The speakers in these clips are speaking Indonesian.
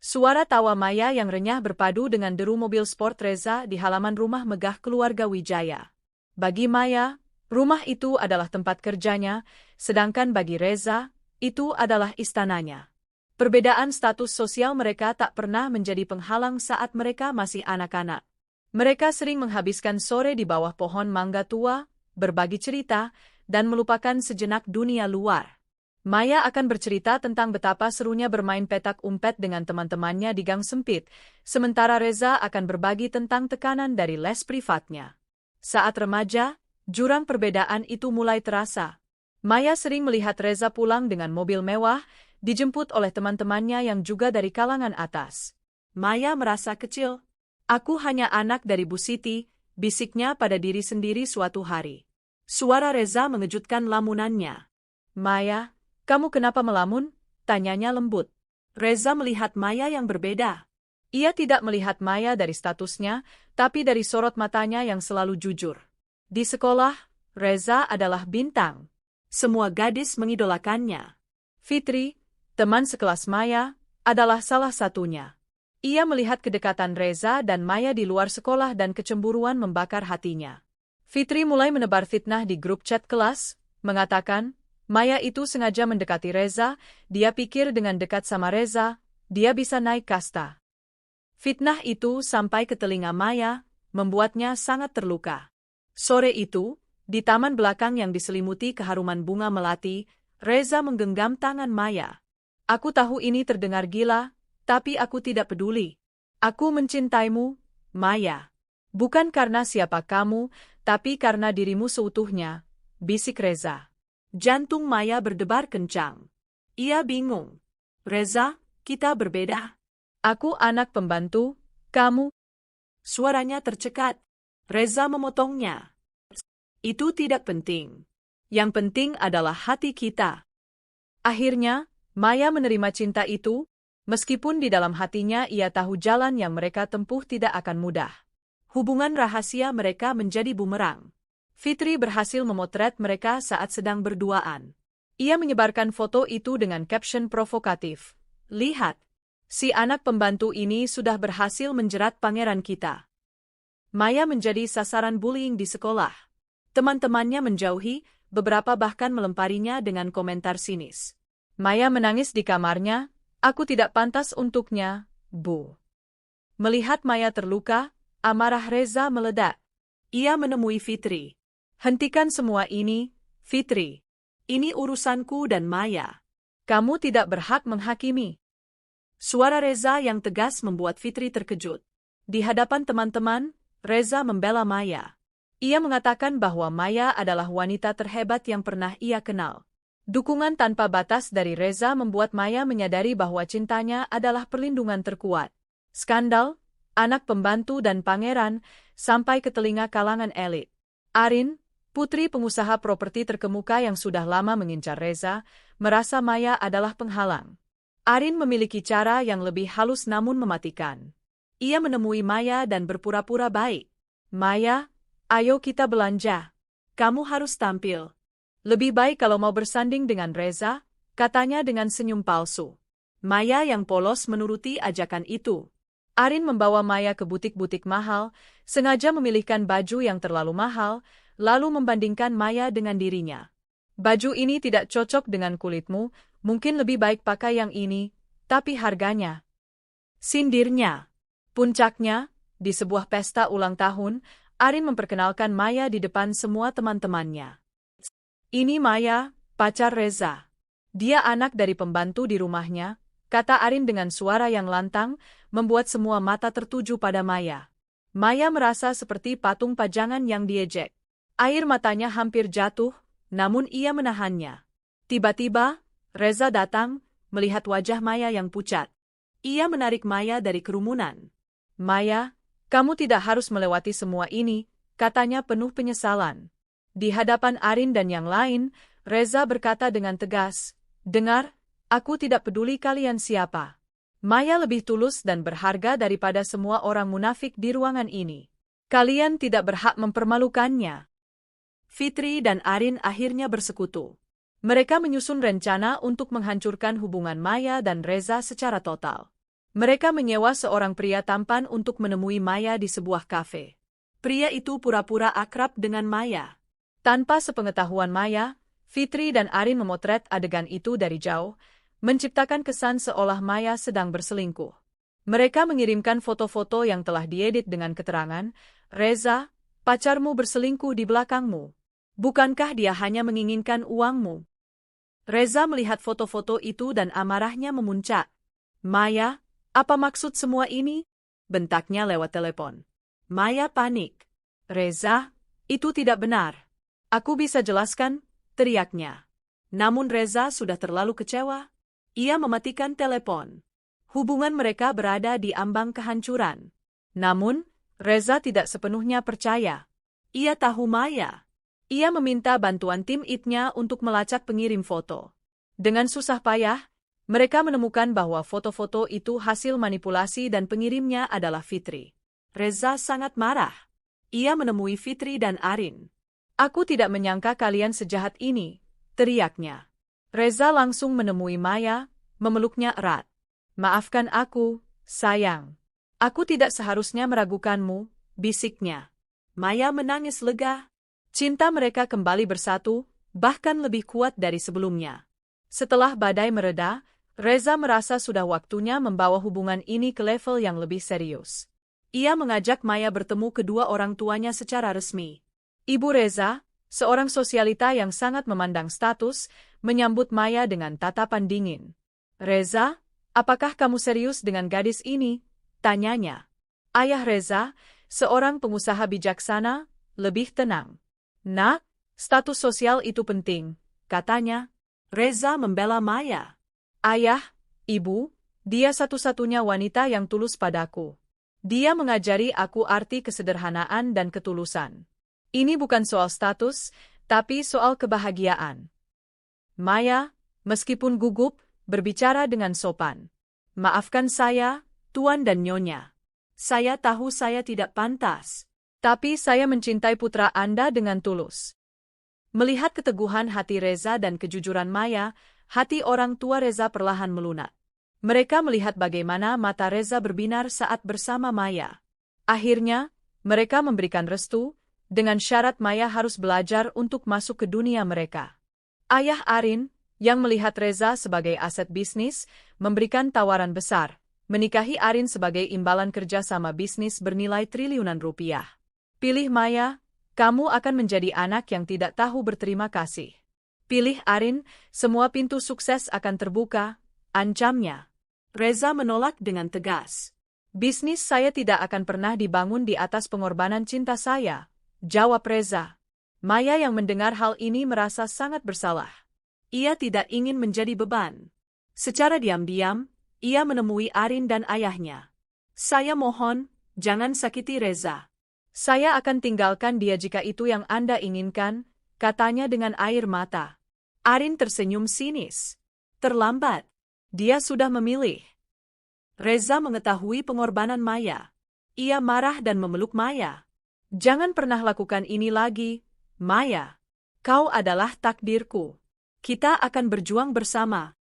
Suara tawa Maya yang renyah berpadu dengan deru mobil sport Reza di halaman rumah megah keluarga Wijaya. Bagi Maya, rumah itu adalah tempat kerjanya, sedangkan bagi Reza, itu adalah istananya. Perbedaan status sosial mereka tak pernah menjadi penghalang saat mereka masih anak-anak. Mereka sering menghabiskan sore di bawah pohon mangga tua, berbagi cerita, dan melupakan sejenak dunia luar. Maya akan bercerita tentang betapa serunya bermain petak umpet dengan teman-temannya di gang sempit, sementara Reza akan berbagi tentang tekanan dari les privatnya. Saat remaja, jurang perbedaan itu mulai terasa. Maya sering melihat Reza pulang dengan mobil mewah, dijemput oleh teman-temannya yang juga dari kalangan atas. Maya merasa kecil. Aku hanya anak dari Bu Siti, bisiknya pada diri sendiri suatu hari. Suara Reza mengejutkan lamunannya. Maya, kamu kenapa melamun? Tanyanya lembut. Reza melihat Maya yang berbeda. Ia tidak melihat Maya dari statusnya, tapi dari sorot matanya yang selalu jujur. Di sekolah, Reza adalah bintang. Semua gadis mengidolakannya. Fitri, teman sekelas Maya, adalah salah satunya. Ia melihat kedekatan Reza dan Maya di luar sekolah dan kecemburuan membakar hatinya. Fitri mulai menebar fitnah di grup chat kelas, mengatakan, Maya itu sengaja mendekati Reza, dia pikir dengan dekat sama Reza, dia bisa naik kasta. Fitnah itu sampai ke telinga Maya, membuatnya sangat terluka. Sore itu, di taman belakang yang diselimuti keharuman bunga melati, Reza menggenggam tangan Maya. Aku tahu ini terdengar gila, tapi aku tidak peduli. Aku mencintaimu, Maya. Bukan karena siapa kamu, tapi karena dirimu seutuhnya, bisik Reza. Jantung Maya berdebar kencang. Ia bingung. Reza, kita berbeda. Aku anak pembantu, kamu. Suaranya tercekat. Reza memotongnya. Itu tidak penting. Yang penting adalah hati kita. Akhirnya, Maya menerima cinta itu, meskipun di dalam hatinya ia tahu jalan yang mereka tempuh tidak akan mudah. Hubungan rahasia mereka menjadi bumerang. Fitri berhasil memotret mereka saat sedang berduaan. Ia menyebarkan foto itu dengan caption provokatif. Lihat, si anak pembantu ini sudah berhasil menjerat pangeran kita. Maya menjadi sasaran bullying di sekolah. Teman-temannya menjauhi, beberapa bahkan melemparinya dengan komentar sinis. Maya menangis di kamarnya, aku tidak pantas untuknya, Bu. Melihat Maya terluka, amarah Reza meledak. Ia menemui Fitri. Hentikan semua ini, Fitri. Ini urusanku dan Maya. Kamu tidak berhak menghakimi. Suara Reza yang tegas membuat Fitri terkejut. Di hadapan teman-teman, Reza membela Maya. Ia mengatakan bahwa Maya adalah wanita terhebat yang pernah ia kenal. Dukungan tanpa batas dari Reza membuat Maya menyadari bahwa cintanya adalah perlindungan terkuat. Skandal, anak pembantu dan pangeran, sampai ke telinga kalangan elit. Arin, putri pengusaha properti terkemuka yang sudah lama mengincar Reza, merasa Maya adalah penghalang. Arin memiliki cara yang lebih halus namun mematikan. Ia menemui Maya dan berpura-pura baik. Maya, ayo kita belanja. Kamu harus tampil. Lebih baik kalau mau bersanding dengan Reza, katanya dengan senyum palsu. Maya yang polos menuruti ajakan itu. Arin membawa Maya ke butik-butik mahal, sengaja memilihkan baju yang terlalu mahal, lalu membandingkan Maya dengan dirinya. Baju ini tidak cocok dengan kulitmu, mungkin lebih baik pakai yang ini, tapi harganya. Sindirnya. Puncaknya, di sebuah pesta ulang tahun, Arin memperkenalkan Maya di depan semua teman-temannya. Ini Maya, pacar Reza. Dia anak dari pembantu di rumahnya, kata Arin dengan suara yang lantang, membuat semua mata tertuju pada Maya. Maya merasa seperti patung pajangan yang diejek. Air matanya hampir jatuh, namun ia menahannya. Tiba-tiba, Reza datang, melihat wajah Maya yang pucat. Ia menarik Maya dari kerumunan. Maya, kamu tidak harus melewati semua ini, katanya penuh penyesalan. Di hadapan Arin dan yang lain, Reza berkata dengan tegas, dengar, aku tidak peduli kalian siapa. Maya lebih tulus dan berharga daripada semua orang munafik di ruangan ini. Kalian tidak berhak mempermalukannya. Fitri dan Arin akhirnya bersekutu. Mereka menyusun rencana untuk menghancurkan hubungan Maya dan Reza secara total. Mereka menyewa seorang pria tampan untuk menemui Maya di sebuah kafe. Pria itu pura-pura akrab dengan Maya. Tanpa sepengetahuan Maya, Fitri dan Arin memotret adegan itu dari jauh, menciptakan kesan seolah Maya sedang berselingkuh. Mereka mengirimkan foto-foto yang telah diedit dengan keterangan, "Reza, pacarmu berselingkuh di belakangmu. Bukankah dia hanya menginginkan uangmu?" Reza melihat foto-foto itu dan amarahnya memuncak. "Maya, apa maksud semua ini?" bentaknya lewat telepon. Maya panik. "Reza, itu tidak benar. Aku bisa jelaskan," teriaknya. Namun Reza sudah terlalu kecewa. Ia mematikan telepon. Hubungan mereka berada di ambang kehancuran. Namun, Reza tidak sepenuhnya percaya. Ia tahu Maya. Ia meminta bantuan tim IT-nya untuk melacak pengirim foto. Dengan susah payah, mereka menemukan bahwa foto-foto itu hasil manipulasi dan pengirimnya adalah Fitri. Reza sangat marah. Ia menemui Fitri dan Arin. "Aku tidak menyangka kalian sejahat ini," teriaknya. Reza langsung menemui Maya, memeluknya erat. "Maafkan aku, sayang. Aku tidak seharusnya meragukanmu," bisiknya. Maya menangis lega. Cinta mereka kembali bersatu, bahkan lebih kuat dari sebelumnya. Setelah badai mereda, Reza merasa sudah waktunya membawa hubungan ini ke level yang lebih serius. Ia mengajak Maya bertemu kedua orang tuanya secara resmi. Ibu Reza, seorang sosialita yang sangat memandang status, menyambut Maya dengan tatapan dingin. "Reza, apakah kamu serius dengan gadis ini?" tanyanya. Ayah Reza, seorang pengusaha bijaksana, lebih tenang. "Nak, status sosial itu penting," katanya. Reza membela Maya. "Ayah, ibu, dia satu-satunya wanita yang tulus padaku. Dia mengajari aku arti kesederhanaan dan ketulusan. Ini bukan soal status, tapi soal kebahagiaan." Maya, meskipun gugup, berbicara dengan sopan. "Maafkan saya, Tuan dan Nyonya. Saya tahu saya tidak pantas. Tapi saya mencintai putra Anda dengan tulus." Melihat keteguhan hati Reza dan kejujuran Maya, hati orang tua Reza perlahan melunak. Mereka melihat bagaimana mata Reza berbinar saat bersama Maya. Akhirnya, mereka memberikan restu, dengan syarat Maya harus belajar untuk masuk ke dunia mereka. Ayah Arin, yang melihat Reza sebagai aset bisnis, memberikan tawaran besar, menikahi Arin sebagai imbalan kerjasama bisnis bernilai triliunan rupiah. "Pilih Maya, kamu akan menjadi anak yang tidak tahu berterima kasih. Pilih Arin, semua pintu sukses akan terbuka," ancamnya. Reza menolak dengan tegas. "Bisnis saya tidak akan pernah dibangun di atas pengorbanan cinta saya," jawab Reza. Maya yang mendengar hal ini merasa sangat bersalah. Ia tidak ingin menjadi beban. Secara diam-diam, ia menemui Arin dan ayahnya. "Saya mohon, jangan sakiti Reza. Saya akan tinggalkan dia jika itu yang Anda inginkan," katanya dengan air mata. Arin tersenyum sinis. Terlambat. Dia sudah memilih. Reza mengetahui pengorbanan Maya. Ia marah dan memeluk Maya. "Jangan pernah lakukan ini lagi, Maya. Kau adalah takdirku. Kita akan berjuang bersama."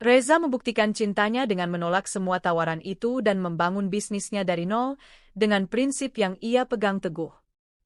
Reza membuktikan cintanya dengan menolak semua tawaran itu dan membangun bisnisnya dari nol dengan prinsip yang ia pegang teguh.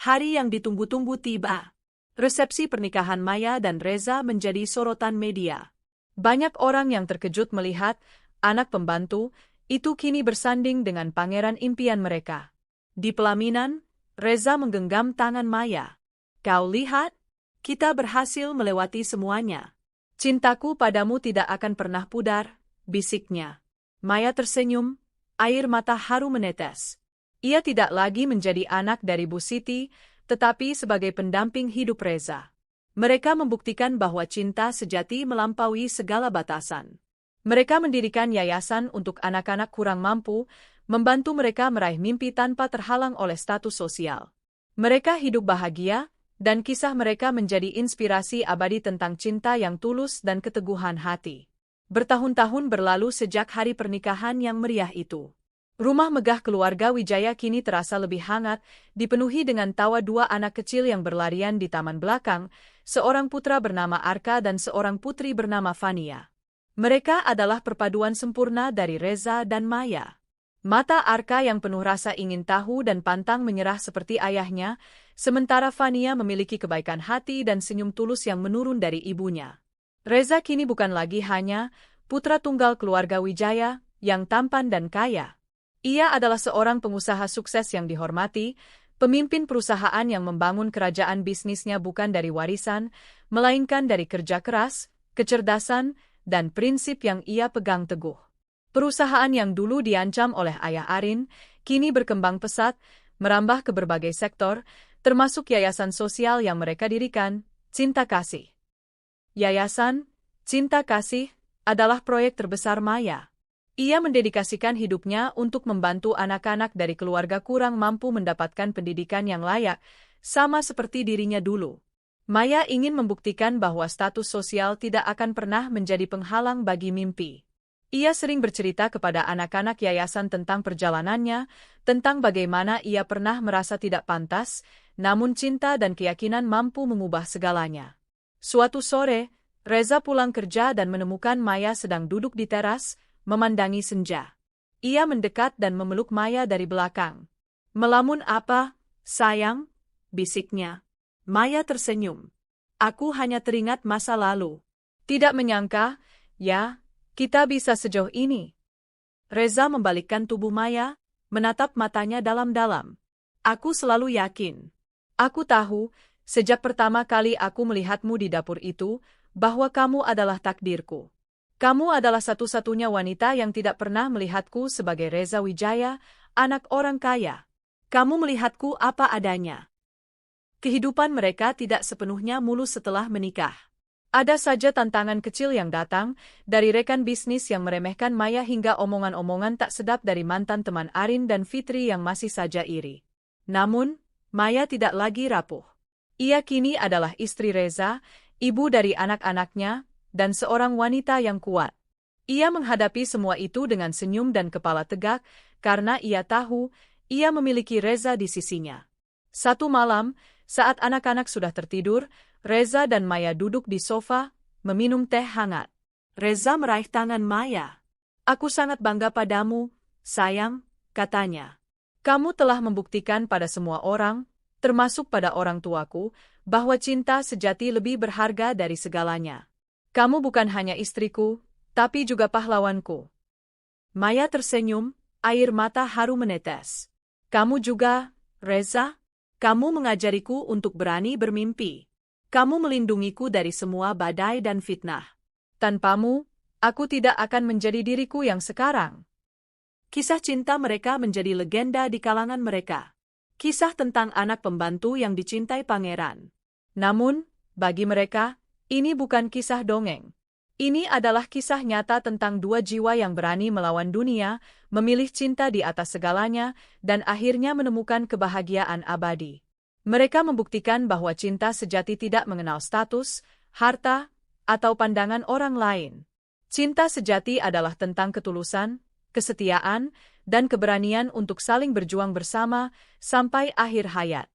Hari yang ditunggu-tunggu tiba. Resepsi pernikahan Maya dan Reza menjadi sorotan media. Banyak orang yang terkejut melihat anak pembantu itu kini bersanding dengan pangeran impian mereka. Di pelaminan, Reza menggenggam tangan Maya. "Kau lihat, kita berhasil melewati semuanya. Cintaku padamu tidak akan pernah pudar," bisiknya. Maya tersenyum, air mata haru menetes. Ia tidak lagi menjadi anak dari Bu Siti, tetapi sebagai pendamping hidup Reza. Mereka membuktikan bahwa cinta sejati melampaui segala batasan. Mereka mendirikan yayasan untuk anak-anak kurang mampu, membantu mereka meraih mimpi tanpa terhalang oleh status sosial. Mereka hidup bahagia, dan kisah mereka menjadi inspirasi abadi tentang cinta yang tulus dan keteguhan hati. Bertahun-tahun berlalu sejak hari pernikahan yang meriah itu. Rumah megah keluarga Wijaya kini terasa lebih hangat, dipenuhi dengan tawa dua anak kecil yang berlarian di taman belakang, seorang putra bernama Arka dan seorang putri bernama Fania. Mereka adalah perpaduan sempurna dari Reza dan Maya. Mata Arka yang penuh rasa ingin tahu dan pantang menyerah seperti ayahnya, sementara Fania memiliki kebaikan hati dan senyum tulus yang menurun dari ibunya. Reza kini bukan lagi hanya putra tunggal keluarga Wijaya yang tampan dan kaya. Ia adalah seorang pengusaha sukses yang dihormati, pemimpin perusahaan yang membangun kerajaan bisnisnya bukan dari warisan, melainkan dari kerja keras, kecerdasan, dan prinsip yang ia pegang teguh. Perusahaan yang dulu diancam oleh ayah Arin, kini berkembang pesat, merambah ke berbagai sektor, termasuk yayasan sosial yang mereka dirikan, Cinta Kasih. Yayasan Cinta Kasih adalah proyek terbesar Maya. Ia mendedikasikan hidupnya untuk membantu anak-anak dari keluarga kurang mampu mendapatkan pendidikan yang layak, sama seperti dirinya dulu. Maya ingin membuktikan bahwa status sosial tidak akan pernah menjadi penghalang bagi mimpi. Ia sering bercerita kepada anak-anak yayasan tentang perjalanannya, tentang bagaimana ia pernah merasa tidak pantas, namun cinta dan keyakinan mampu mengubah segalanya. Suatu sore, Reza pulang kerja dan menemukan Maya sedang duduk di teras, memandangi senja. Ia mendekat dan memeluk Maya dari belakang. "Melamun apa, sayang?" bisiknya. Maya tersenyum. "Aku hanya teringat masa lalu. Tidak menyangka, ya, kita bisa sejauh ini." Reza membalikkan tubuh Maya, menatap matanya dalam-dalam. "Aku selalu yakin. Aku tahu, sejak pertama kali aku melihatmu di dapur itu, bahwa kamu adalah takdirku. Kamu adalah satu-satunya wanita yang tidak pernah melihatku sebagai Reza Wijaya, anak orang kaya. Kamu melihatku apa adanya." Kehidupan mereka tidak sepenuhnya mulus setelah menikah. Ada saja tantangan kecil yang datang, dari rekan bisnis yang meremehkan Maya hingga omongan-omongan tak sedap dari mantan teman Arin dan Fitri yang masih saja iri. Namun, Maya tidak lagi rapuh. Ia kini adalah istri Reza, ibu dari anak-anaknya, dan seorang wanita yang kuat. Ia menghadapi semua itu dengan senyum dan kepala tegak, karena ia tahu, ia memiliki Reza di sisinya. Satu malam, saat anak-anak sudah tertidur, Reza dan Maya duduk di sofa, meminum teh hangat. Reza meraih tangan Maya. "Aku sangat bangga padamu, sayang," katanya. "Kamu telah membuktikan pada semua orang, termasuk pada orang tuaku, bahwa cinta sejati lebih berharga dari segalanya. Kamu bukan hanya istriku, tapi juga pahlawanku." Maya tersenyum, air mata haru menetes. "Kamu juga, Reza? Kamu mengajariku untuk berani bermimpi. Kamu melindungiku dari semua badai dan fitnah. Tanpamu, aku tidak akan menjadi diriku yang sekarang." Kisah cinta mereka menjadi legenda di kalangan mereka. Kisah tentang anak pembantu yang dicintai pangeran. Namun, bagi mereka, ini bukan kisah dongeng. Ini adalah kisah nyata tentang dua jiwa yang berani melawan dunia, memilih cinta di atas segalanya, dan akhirnya menemukan kebahagiaan abadi. Mereka membuktikan bahwa cinta sejati tidak mengenal status, harta, atau pandangan orang lain. Cinta sejati adalah tentang ketulusan, kesetiaan, dan keberanian untuk saling berjuang bersama sampai akhir hayat.